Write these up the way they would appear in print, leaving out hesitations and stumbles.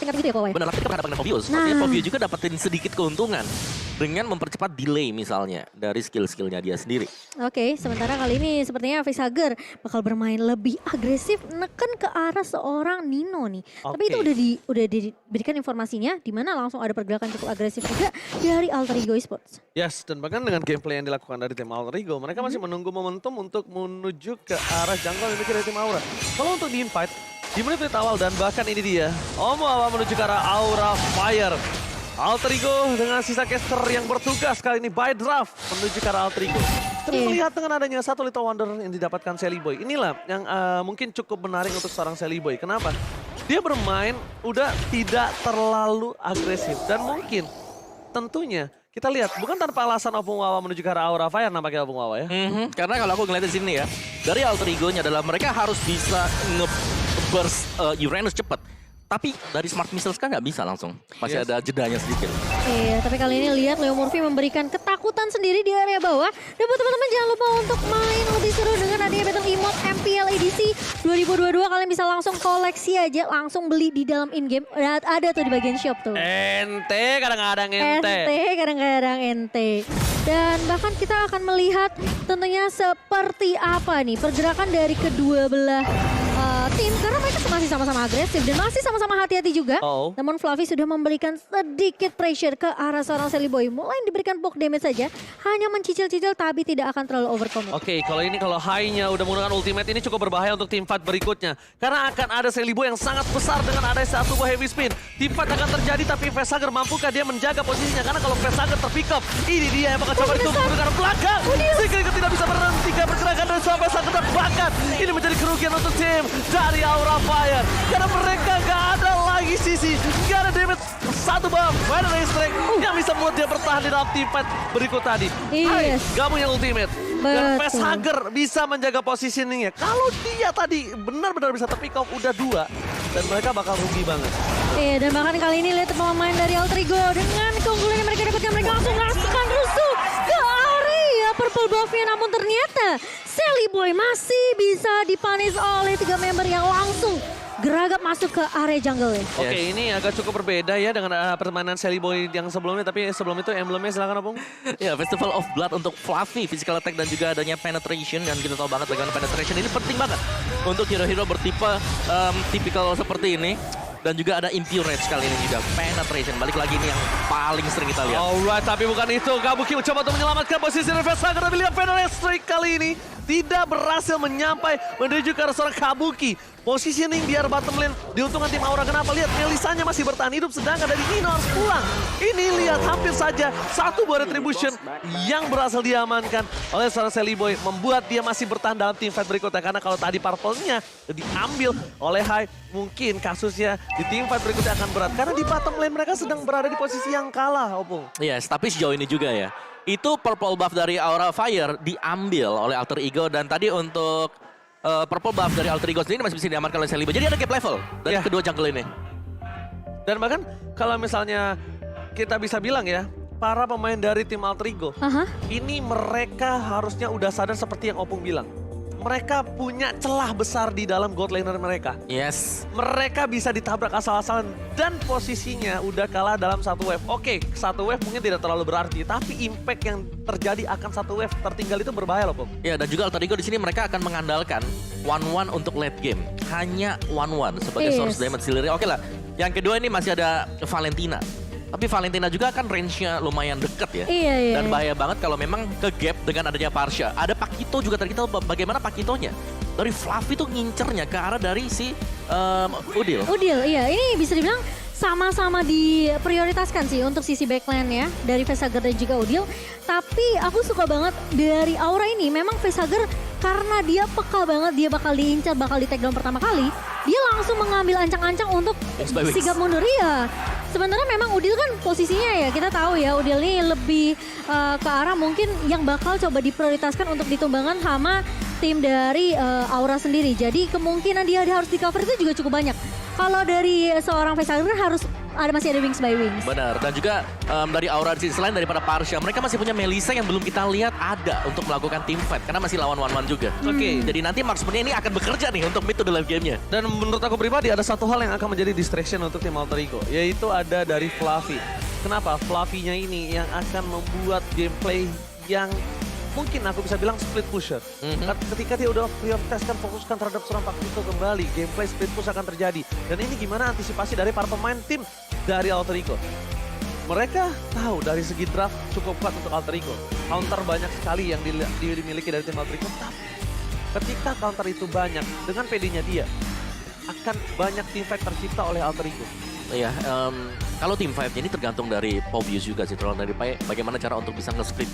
cutting gitu ya Powe? Benar, ketika menghadapkan Fovius, artinya Fovio juga dapetin sedikit keuntungan dengan mempercepat delay misalnya dari skill-skillnya dia sendiri. Oke, sementara kali ini sepertinya Facehugger bakal bermain lebih agresif neken ke arah seorang Nino nih. Tapi itu udah diberikan informasinya di mana langsung ada pergerakan cukup agresif juga dari Alter Ego Esports. Yes, dan bahkan dengan gameplay yang dilakukan dari tim Alter Ego, mereka masih menunggu momentum untuk menuju ke arah jungle yang dimiliki dari tim Aura. Kalau untuk di invite, di menit-menit awal dan bahkan ini dia, Omo Awa menuju ke arah Aura Fire. Alter Ego dengan sisa caster yang bertugas kali ini by draft menuju ke arah Alter Ego. Tapi melihat dengan adanya satu Little Wonder yang didapatkan Sally Boy, inilah yang mungkin cukup menarik untuk seorang Sally Boy. Kenapa? Dia bermain udah tidak terlalu agresif dan mungkin tentunya kita lihat bukan tanpa alasan Opung Wawa menuju ke arah Aura Fire nampaknya Opung Wawa ya. Karena kalau aku ngeliat di sini ya, dari Alter Ego-nya adalah mereka harus bisa nge-burst Uranus cepat. Tapi dari Smart Missiles kan nggak bisa langsung. Masih ada jedanya sedikit. Iya, tapi kali ini lihat Leo Murphy memberikan ketakutan sendiri di area bawah. Dan buat teman-teman jangan lupa untuk main lebih seru dengan adanya Battle Emote MPL EDC 2022. Kalian bisa langsung koleksi aja, langsung beli di dalam in-game. Ada tuh di bagian shop tuh. Ente kadang-kadang ente. Kadang-kadang ente. Dan bahkan kita akan melihat tentunya seperti apa nih pergerakan dari kedua belah tim. Karena mereka masih sama-sama agresif dan masih sama-sama hati-hati juga. Namun Fluffy sudah memberikan sedikit pressure ke arah seorang Sally Boy. Mulai diberikan poke damage saja. Hanya mencicil-cicil tapi tidak akan terlalu overcommit. Oke, kalau Hai-nya udah menggunakan ultimate ini cukup berbahaya untuk tim fight berikutnya. Karena akan ada Sally Boy yang sangat besar dengan ada satu buah heavy spin. Tim fight akan terjadi tapi Facehugger mampukah dia menjaga posisinya? Karena kalau Facehugger terpick up, ini dia yang bakal coba ditutup dengan belakang. Sehingga tidak bisa berhenti pergerakan dari Facehugger terbakar. Ini menjadi kerugian untuk tim dari Aura Fire. Karena mereka gak ada lagi sisi, gak ada damage. Satu bom, Final Strike yang bisa membuat dia bertahan di dalam tim fight berikut tadi. Hai, gak punya ultimate. Dan Facehugger bisa menjaga positioningnya. Kalau dia tadi benar-benar bisa terpick off udah 2. Dan mereka bakal rugi banget. Iya, dan bahkan kali ini lihat pemain dari Alter Ego dengan keunggulan yang mereka dapatkan, mereka langsung ngasihkan rusuh ke area purple buff-nya. Namun ternyata Sally Boy masih bisa dipanis oleh 3 member yang langsung geragap masuk ke area jungle. Oke, ini agak cukup berbeda ya dengan permainan Sally Boy yang sebelumnya. Tapi sebelum itu emblemnya silakan Opung. Ya, Festival of Blood untuk Fluffy, physical attack dan juga adanya penetration. Dan kita tahu banget dengan penetration ini penting banget untuk hero-hero bertipe tipikal seperti ini. Dan juga ada Impurage kali ini juga, penetration. Balik lagi ini yang paling sering kita lihat. Alright, tapi bukan itu. Kabuki mencoba untuk menyelamatkan posisi Facehugger. Tapi lihat penetration kali ini tidak berhasil menyampai menuju ke arah seorang Kabuki. Positioning biar bottom lane diuntungkan tim Aura. Kenapa? Lihat Melisanya masih bertahan hidup sedangkan dari Nino harus pulang. Ini lihat hampir saja satu buah retribution yang berhasil diamankan oleh seorang Sally Boy. Membuat dia masih bertahan dalam tim fight berikutnya. Karena kalau tadi purple-nya diambil oleh Hai, mungkin kasusnya di tim fight berikutnya akan berat. Karena di bottom lane mereka sedang berada di posisi yang kalah, Opung. Yes, tapi sejauh ini juga ya. Itu purple buff dari Aura Fire diambil oleh Alter Ego. Dan tadi untuk purple buff dari Alter Ego sendiri masih bisa diamankan oleh Sally Boy. Jadi ada gap level dari kedua jungle ini. Dan bahkan kalau misalnya kita bisa bilang ya, para pemain dari tim Alter Ego, ini mereka harusnya udah sadar seperti yang Opung bilang. Mereka punya celah besar di dalam god laner mereka. Yes. Mereka bisa ditabrak asal-asalan dan posisinya udah kalah dalam satu wave. Oke, satu wave mungkin tidak terlalu berarti, tapi impact yang terjadi akan satu wave tertinggal itu berbahaya loh, Bob. Ya, dan juga Alter Ego di sini mereka akan mengandalkan 1-1 untuk late game. Hanya 1-1 sebagai source damage sendiri. Oke lah, yang kedua ini masih ada Valentina. Tapi Valentina juga kan range-nya lumayan deket ya. Iya. Dan bahaya banget kalau memang ke gap dengan adanya Parsha. Ada Pakito juga, tadi kita bagaimana Pakitonya. Dari Fluffy tuh ngincernya ke arah dari si Udil. Udil, iya. Ini bisa dibilang sama-sama diprioritaskan sih untuk sisi backline ya. Dari Facehugger dan juga Udil. Tapi aku suka banget dari Aura ini. Memang Facehugger karena dia peka banget, dia bakal diincar, bakal di take down pertama kali. Dia langsung mengambil ancang-ancang untuk sigap mundur. Iya. Sebenarnya memang Udil kan posisinya ya, kita tahu ya Udil ini lebih ke arah mungkin yang bakal coba diprioritaskan untuk ditumbangkan sama tim dari Aura sendiri. Jadi kemungkinan dia harus di cover itu juga cukup banyak. Kalau dari seorang Facehugger harus masih ada Wings by Wings. Benar, dan juga dari Aura di sisi lain daripada Parsha, mereka masih punya Melissa yang belum kita lihat ada untuk melakukan team fight karena masih lawan one-one juga. Oke. Jadi nanti marksman ini akan bekerja nih untuk mid to the late game-nya. Dan menurut aku pribadi ada satu hal yang akan menjadi distraction untuk tim Alter Ego, yaitu ada dari Fluffy. Kenapa? Fluffy-nya ini yang akan membuat gameplay yang mungkin aku bisa bilang split pusher. Ketika dia udah prioritaskan, fokuskan terhadap seorang Pakito kembali, gameplay split push akan terjadi. Dan ini gimana antisipasi dari para pemain tim dari Alter Ego. Mereka tahu dari segi draft cukup kuat untuk Alter Ego. Counter banyak sekali yang dimiliki dari tim Alter Ego. Tapi ketika counter itu banyak, dengan PD-nya dia, akan banyak teamfight tercipta oleh Alter Ego. Iya, kalau team fight ini tergantung dari Pobius juga sih, tergantung dari bagaimana cara untuk bisa nge-split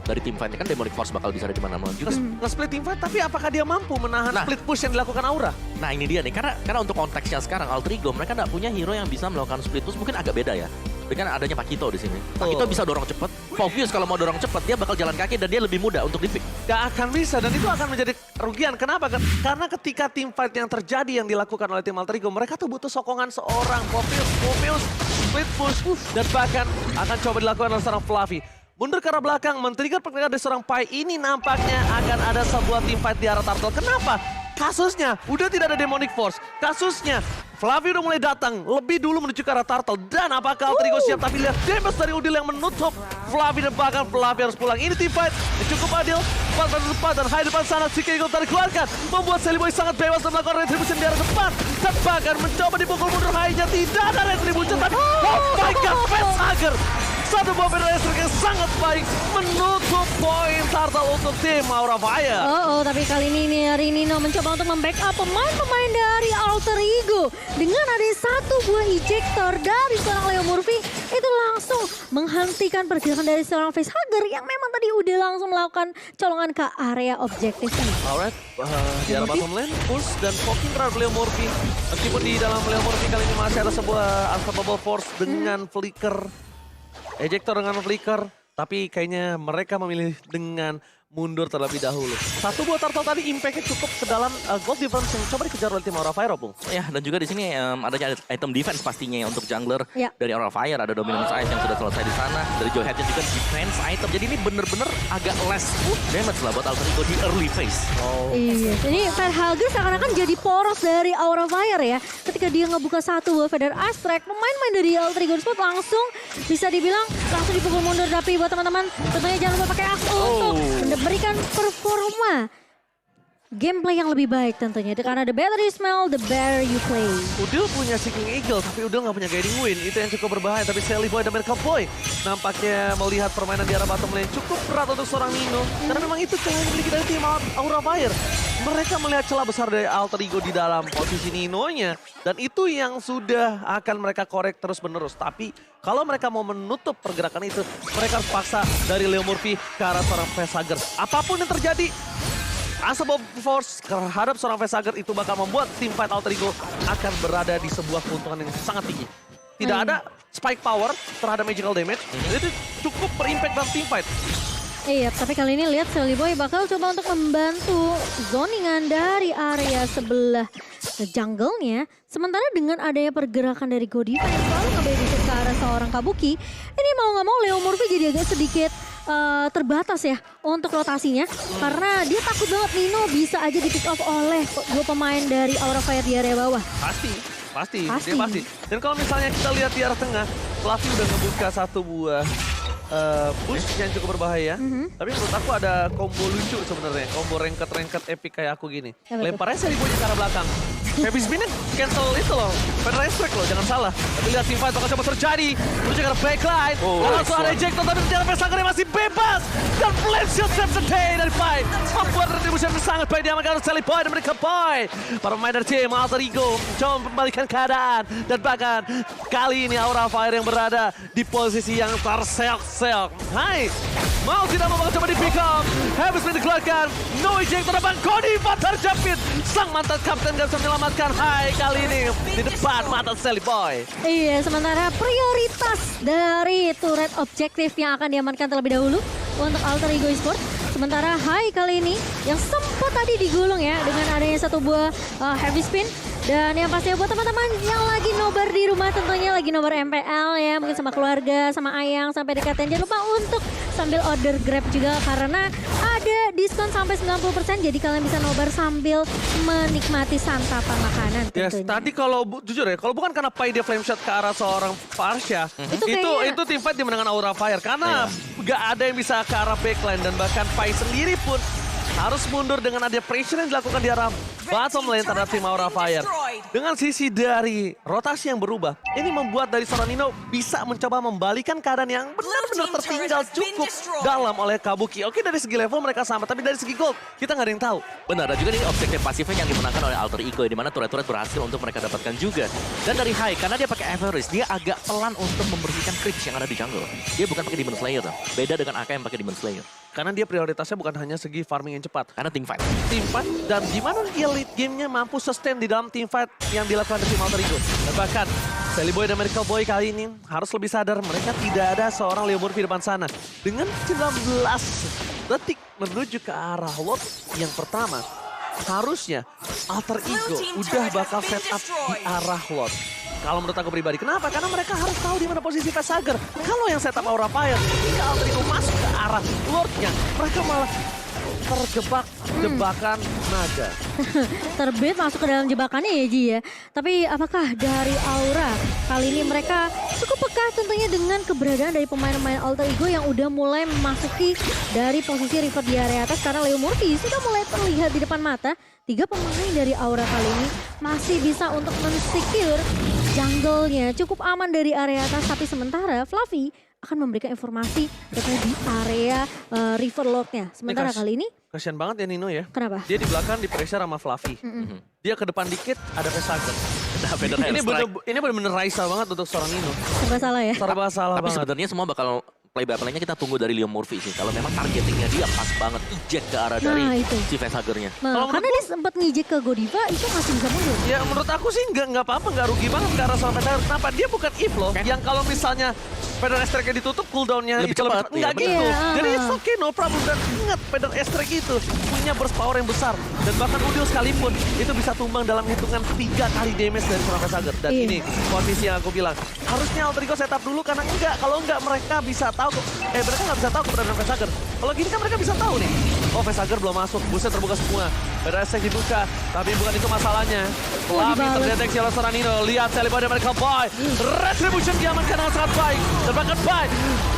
dari team fight. Kan Demonic Force bakal bisa ada di mana-mana juga. Nge-split teamfight, tapi apakah dia mampu menahan Nah. split push yang dilakukan Aura? Nah ini dia nih, karena untuk konteksnya sekarang Alter Ego mereka nggak punya hero yang bisa melakukan split push, mungkin agak beda ya. Dengan adanya Pakito di sini. Pakito bisa dorong cepat. Pobius kalau mau dorong cepat dia bakal jalan kaki dan dia lebih mudah untuk di-pick. Gak akan bisa, dan itu akan menjadi kerugian. Kenapa? Karena ketika team fight yang terjadi yang dilakukan oleh tim Alter Ego, mereka tuh butuh sokongan seorang Pobius, split push, dan bahkan akan coba dilakukan oleh seorang Fluffy. Mundur ke arah belakang, men-trigger pergerakan dari seorang Pai. Ini nampaknya akan ada sebuah team fight di arah Turtle. Kenapa? Kasusnya udah tidak ada Demonic Force. Kasusnya Fluffy udah mulai datang lebih dulu menuju ke arah Turtle. Dan apakah Alter Ego siap? Tapi lihat damage dari Udil yang menutup Fluffy, dan bahkan Fluffy harus pulang. Ini team fight yang cukup adil. 4 pada depan dan high depan sana. Seeker Eagle tadi keluarkan. Membuat Sally Boy sangat bebas dan melakukan retribution di arah depan. Dan bahkan mencoba dipukul mundur high-nya. Tidak ada retribution. Tapi oh my god, Facehugger. Satu buah pedal listrik yang sangat baik menutup poin Turtle untuk tim Aura Fire. Tapi kali ini nih Nino mencoba untuk membackup pemain-pemain dari Alter Ego. Dengan ada satu buah ejector dari seorang Leo Murphy, itu langsung menghentikan pergerakan dari seorang Facehugger yang memang tadi udah langsung melakukan colongan ke area objektif ini. Alright, di arah bottom lane, push dan poking terhadap Leo Murphy. Meskipun di dalam Leo Murphy kali ini masih ada sebuah unstoppable force dengan flicker. Ejector dengan flicker, tapi kayaknya mereka memilih dengan mundur terlebih dahulu. Satu buah Turtle tadi impact-nya cukup ke dalam gold difference yang coba dikejar oleh tim Aura Fire, Bung. Ya, dan juga di sini adanya item defense pastinya ya untuk jungler. Ya. Dari Aura Fire ada Dominance Ice yang sudah selesai di sana. Dari Joe Hedge juga defense item. Jadi ini bener-bener agak less damage lah buat Alter Ego di early phase. Iya, jadi Facehugger seakan-akan jadi poros dari Aura Fire ya. Ketika dia ngebuka satu buah Feather Astrek, pemain-pemain dari Alter Ego Sport langsung bisa dibilang langsung dipukul mundur. Tapi buat teman-teman, tentunya jangan lupa pakai Axe untuk memberikan performa gameplay yang lebih baik tentunya. Karena the better you smell, the better you play. Udil punya Seeking Eagle, tapi Udil nggak punya Guiding Wind. Itu yang cukup berbahaya, tapi Sally Boy dan Mercury Boy nampaknya melihat permainan di arah bottom lane cukup berat untuk seorang Nino. Karena memang itu celah yang dimiliki dari tim Aura Fire. Mereka melihat celah besar dari Alter Ego di dalam posisi Nino-nya. Dan itu yang sudah akan mereka korek terus-menerus. Tapi kalau mereka mau menutup pergerakan itu, mereka harus paksa dari Leo Murphy ke arah seorang Facehugger. Apapun yang terjadi, Unstoppable Force terhadap seorang Facehugger itu bakal membuat tim fight Alter Ego akan berada di sebuah keuntungan yang sangat tinggi. Tidak ada spike power terhadap magical damage, itu cukup berimpact dalam tim fight. Iya, tapi kali ini lihat Sally Boy bakal coba untuk membantu zoningan dari area sebelah jungle-nya. Sementara dengan adanya pergerakan dari Godiva yang selalu nge-babysit ke arah seorang Kabuki, ini mau nggak mau Leo Murphy jadi agak sedikit terbatas ya untuk rotasinya. Karena dia takut banget Nino bisa aja di pick off oleh dua pemain dari Aura Fire di area bawah. Pasti. Dia pasti. Dan kalau misalnya kita lihat di arah tengah, Fluffy udah ngebuka satu buah push yang cukup berbahaya. Tapi menurut aku ada combo lucu sebenarnya. Combo rengket epic kayak aku gini. Ya, betul. Lemparnya Sally Boy ke arah belakang. Heavy spin cancel itu loh. Feather Astrek loh, jangan salah. Tapi lihat team fight bakal coba terjadi. Menuju ke arah backline. Langsung ada ejector, tapi ternyata Facehugger masih bebas. Dan Flame Shield saves the day dari fight. Membuat retribution yang sangat baik diamankan oleh Sally Boy dan mereka Boy. Para pemain dari tim Alter Ego coba membalikan keadaan. Dan bahkan kali ini Aura Fire yang berada di posisi yang terseok-seok. Hai, mau tidak mau bakal coba di pick up. Heavy spin dikeluarkan. No ejector, Bang Godiva terjepit. Sang mantan kapten gak bisa menyelamatkan. Hai, kali ini di depan mata Sally Boy. Iya, sementara prioritas dari turret objektif yang akan diamankan terlebih dahulu untuk Alter Ego Esports. Sementara Hai kali ini yang sempat tadi digulung ya dengan adanya satu buah heavy spin. Dan yang pastinya buat teman-teman yang lagi nobar di di rumah tentunya lagi nobar MPL ya, mungkin sama keluarga, sama Ayang, sampai dekatan. Jangan lupa untuk sambil order Grab juga karena ada diskon sampai 90%. Jadi kalian bisa nobar sambil menikmati santapan makanan Yes, tentunya. tadi kalau jujur ya, kalau bukan karena Pai dia flame shot ke arah seorang Farsha, itu tim fight dimenangkan Aura Fire karena gak ada yang bisa ke arah backline dan bahkan Pai sendiri pun harus mundur dengan ada pressure yang dilakukan di arah bottom lane terhadap tim Aura Fire. Dengan sisi dari rotasi yang berubah, ini membuat dari seorang Nino bisa mencoba membalikan keadaan yang benar-benar tertinggal cukup dalam oleh Kabuki. Oke, dari segi level mereka sama, tapi dari segi gold kita nggak ada yang tahu. Benar, dan juga ini objektif pasifnya yang dimenangkan oleh Alter Ego, di mana turret-turret berhasil untuk mereka dapatkan juga. Dan dari High, karena dia pakai Everest, dia agak pelan untuk membersihkan creeps yang ada di jungle. Dia bukan pakai Demon Slayer, beda dengan AK yang pakai Demon Slayer. Karena dia prioritasnya bukan hanya segi farming yang cepat. Karena team fight. Team fight dan gimana dia lead gamenya mampu sustain di dalam team fight yang dilakukan dari tim Alter Ego. Dan bahkan Sally Boy dan Miracle Boy kali ini harus lebih sadar mereka tidak ada seorang Leo Murphy depan sana. Dengan 19 detik menuju ke arah lot yang pertama, harusnya Alter Ego udah bakal set up di arah lot. Kalau menurut aku pribadi, kenapa? Karena mereka harus tahu di mana posisi Facehager. Kalau yang setup Aura Fire, jika Alter Ego masuk ke arah Lordnya, mereka malah terjebak jebakan naga. Terbit masuk ke dalam jebakannya ya Ji ya. Tapi apakah dari Aura kali ini mereka cukup peka tentunya dengan keberadaan dari pemain-pemain Alter Ego yang udah mulai memasuki dari posisi river di area atas karena Leo Murphy sudah mulai terlihat di depan mata. 3 pemain dari Aura kali ini masih bisa untuk men-secure jungle-nya cukup aman dari area atas, tapi sementara Fluffy akan memberikan informasi terkait di area river lord-nya. Sementara kali ini, Kasian banget ya Nino ya. kenapa? Dia di belakang di pressure sama Fluffy. Dia ke depan dikit ada Facehager. Nah, Feather Ini bener-bener Raisa banget untuk seorang Nino. Serba salah ya? Serba salah Tapi banget. sebenarnya semua bakal play-by-play-nya kita tunggu dari Leo Murphy sih. Kalau memang targetingnya dia pas banget, eject ke arah dari itu. si Facehagernya. Nah, Kalau karena dia sempat ngijek ke Godiva, itu masih bisa mundur. Ya menurut aku sih nggak apa-apa, nggak rugi banget ke arah seorang Facehager. Kenapa? Dia bukan Eve loh, yang kalau misalnya Feather Strike-nya ditutup, cooldown-nya Lebih itu cepat, Nggak iya, gitu. benar. Jadi it's okay, no problem. Dan ingat, Feather Strike itu punya burst power yang besar. Dan bahkan Udil sekalipun, itu bisa tumbang dalam hitungan 3 kali damage dari seorang Facehager. Dan Iya. ini posisi yang aku bilang, harusnya Alter Ego setup dulu, karena kalau enggak mereka bisa tahu, mereka nggak bisa tahu keberadaan Facehager. Kalau gini kan mereka bisa tahu nih, oh Facehager belum masuk, busnya terbuka semua. Feather Strike dibuka, tapi bukan itu masalahnya. Fluffy dibalas. terdeteksi oleh seorang Nino. Lihat Sally Boy dan Miracle Boy. Retribution diamankan dengan sangat baik. Dan bahkan baik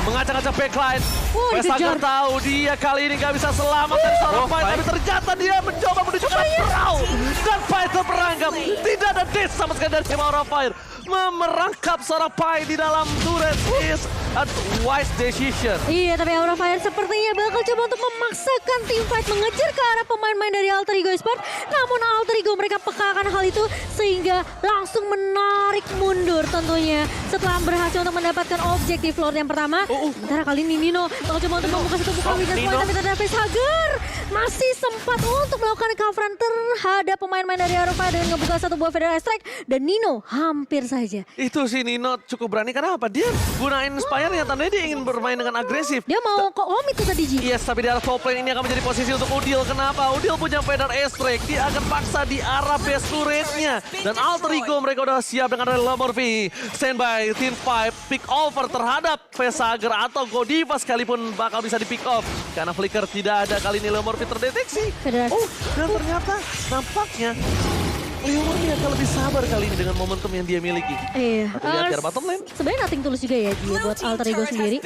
mengacak-acak backline. Facehager dikejar. tahu dia kali ini gak bisa selamat dari seorang Fight. Tapi ternyata dia mencoba menuju ke perahu. Dan Fight terperangkap. Tidak ada diss sama sekali dari tim Aura Fire. Memerangkap seorang Pai di dalam turret is a wise decision. Iya, tapi Aura Fire sepertinya bakal coba untuk memaksakan tim fight mengejar ke arah pemain-pemain dari Alter Ego Esports. Namun Alter Ego mereka peka akan hal itu sehingga langsung menarik mundur tentunya setelah berhasil untuk mendapatkan objektif Lord yang pertama. Sementara kali ini Nino bakal coba untuk membuka satu buka weakness point, tapi ternyata Facehager masih sempat untuk melakukan coveran terhadap pemain-pemain dari Aura Fire dengan ngebuka satu buah Feather Strike dan Nino hampir saja. Itu sih Nino cukup berani karena apa? Dia gunain Inspire yang tandanya dia ingin bermain dengan agresif. Dia mau kok komit tuh tadi Ji. Yes, tapi di arah top lane ini akan menjadi posisi untuk Udil. Kenapa? Udil punya Feather Strike. Dia akan paksa di arah base turretnya. Dan Alter Ego mereka udah siap dengan Leo Murphy. Standby, Team 5, pick over terhadap Facehager atau Godiva sekalipun bakal bisa di pick off. Karena Flicker tidak ada, kali ini Leo Murphy terdeteksi. Feather Dan ternyata nampaknya Leo Murphy akan lebih sabar kali ini dengan momentum yang dia miliki. Iya. Tapi lihat ke arah bottom lane. Sebenarnya nothing tulus juga ya Ji buat Alter Ego sendiri.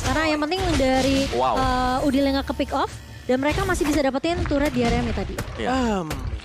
Karena yang penting dari Udil yang nggak ke pick off dan mereka masih bisa dapetin turret di area mid tadi.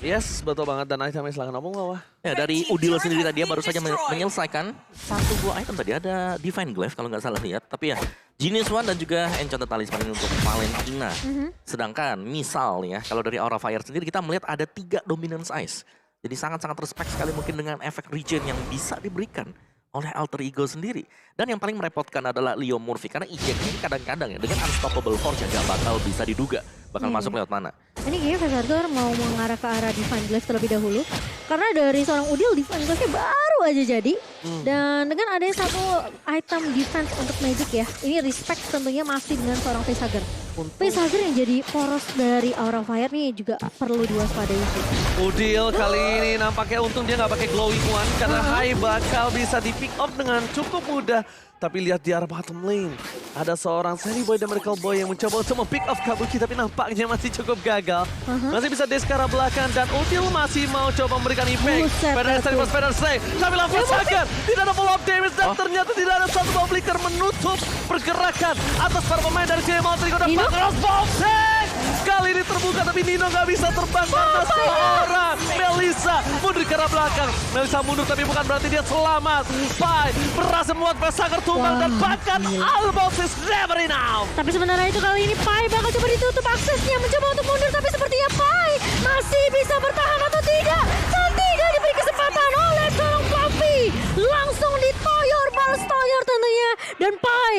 Yes, betul banget. Dan itemnya silahkan ngomong bawah. Ya, dari Udil sendiri tadi dia baru saja menyelesaikan satu buah item tadi. Ada Divine Glaive kalau nggak salah lihat. Tapi ya, Genius One dan juga Enchanted Talisman ini untuk Valentina. Sedangkan misal ya, kalau dari Aura Fire sendiri kita melihat ada 3 Dominance Ice. Jadi sangat-sangat respect sekali mungkin dengan efek regen yang bisa diberikan oleh Alter Ego sendiri. Dan yang paling merepotkan adalah Leo Murphy. Karena eject ini kadang-kadang ya dengan Unstoppable Force yang gak bakal bisa diduga. Bakal masuk lewat mana. Ini kayaknya Facehager mau mengarah ke arah Divine Glaive terlebih dahulu. Karena dari seorang Udil Divine Glaive-nya baru baru aja jadi. Dan dengan adanya satu item defense untuk Magic ya. Ini respect tentunya masih dengan seorang Facehugger. Facehugger yang jadi poros dari Aura Fire nih juga perlu diwaspadai sih. Udil kali ini nampaknya untung dia nggak pakai glowing one karena Hai bakal bisa di pick off dengan cukup mudah. Tapi lihat di arah bottom lane, ada seorang Sunny Boy dan Miracle Boy yang mencoba untuk pick off Kabuki tapi nampaknya masih cukup gagal. Masih bisa dash ke arah belakang dan Udil masih mau coba memberikan impact. Buset, Spider Stray, tapi langsung Facehugger tidak ada follow up damage dan ternyata tidak ada satu ball flicker menutup pergerakan atas para pemain dari Game Out Trigo dan Nino? Cross Boxing. Kali ini terbuka tapi Nino nggak bisa terbang karena seorang Melissa mundur ke arah belakang. Melissa mundur tapi bukan berarti dia selamat. Pai berhasil membuat Facehugger tumbang dan bahkan almost is never enough. Tapi sementara itu kali ini Pai bakal coba ditutup aksesnya. Mencoba untuk mundur tapi sepertinya Pai masih bisa bertahan atau tidak. Dan tidak diberi kesempatan oleh seorang Fluffy. Langsung ditoyor, balas toyor tentunya. Dan Pai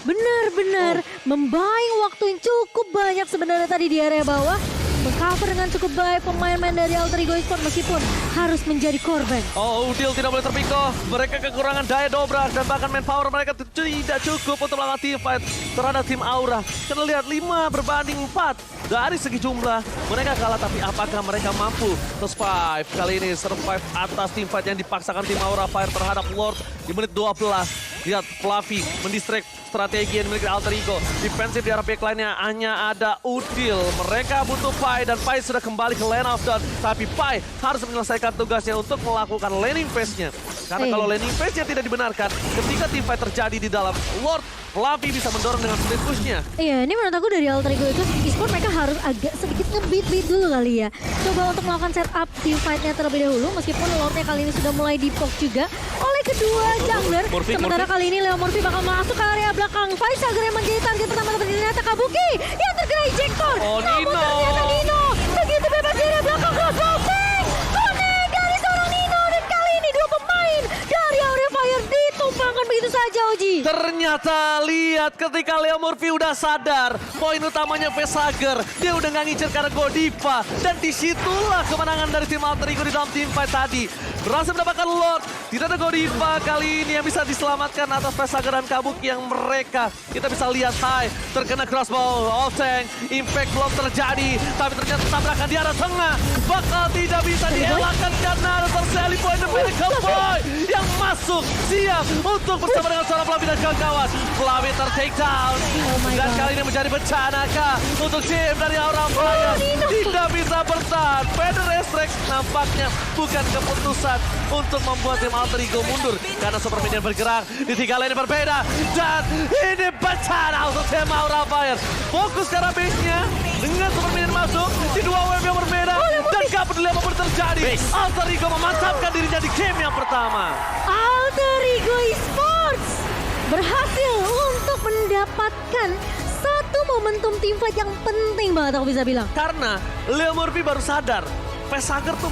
benar-benar membayang waktu yang cukup banyak sebenarnya tadi di area bawah. Mengcover dengan cukup baik pemain-pemain dari Alter Ego Esports meskipun harus menjadi korban. Oh, Udil tidak boleh terpikoh. Mereka kekurangan daya dobrak dan bahkan manpower mereka tidak cukup untuk melawan team fight terhadap tim Aura. Kita lihat 5 berbanding 4 dari segi jumlah. Mereka kalah tapi apakah mereka mampu to survive? Kali ini survive atas team fight yang dipaksakan tim Aura Fire terhadap Lord di menit 12. Lihat Fluffy mendistract strategi yang dimiliki Alter Ego. Defensif di arah backline-nya hanya ada Udil. Mereka butuh Pai dan Pai sudah kembali ke lane of dawn. Tapi Pai harus menyelesaikan tugasnya untuk melakukan laning phase-nya. Karena kalau laning phase-nya tidak dibenarkan, ketika team fight terjadi di dalam Lord, Fluffy bisa mendorong dengan split push-nya. Iya, ini menurut aku dari Alter Ego Esports mereka harus agak sedikit nge-beat dulu kali ya. Coba untuk melakukan setup team fight-nya terlebih dahulu meskipun Lord-nya kali ini sudah mulai di-poke juga oleh kedua jungler. Sementara kali ini Leo Murphy bakal masuk ke area belakang. Facehugger yang menjadi target pertama tapi ternyata Kabuki yang terkena ejector. Oh, Namun Nino. ternyata Nino begitu bebas di area belakang. Crossboxing connect dari seorang Nino dan kali ini dua pemain dari Aura Fire ditumpangkan begitu saja Oji. Ternyata lihat ketika Leo Murphy udah sadar poin utamanya Facehugger, dia udah nggak ngincer karena Godiva dan disitulah kemenangan dari tim Alter Ego di dalam team fight tadi. Berhasil mendapatkan Lord, tidak ada Godiva kali ini yang bisa diselamatkan atas Facehugger dan Kabuki yang mereka. Kita bisa lihat Hai terkena crossbow, off tank, impact belum terjadi, tapi ternyata tabrakan di arah tengah bakal tidak bisa dielakkan karena ada Sally Boy dan Miracle Boy yang masuk siap untuk bersama dengan seorang Fluffy dan kawan-kawan. Fluffy ter-take down dan kali ini menjadi bencana kah untuk tim dari Aura Fire. Tidak bisa bertahan. Feather Restrict nampaknya bukan keputusan untuk membuat tim Alter Ego mundur karena Super Minion bergerak di 3 lane berbeda dan ini bencana untuk tim Aura Fire. Fokus ke arah base-nya dengan Super Minion masuk di 2 wave yang berbeda dan gak peduli apapun terjadi. Alter Ego memantapkan dirinya di game yang pertama. Alter Ego Esports berhasil untuk mendapatkan satu momentum team fight yang penting banget aku bisa bilang. Karena Leo Murphy baru sadar Facehugger tuh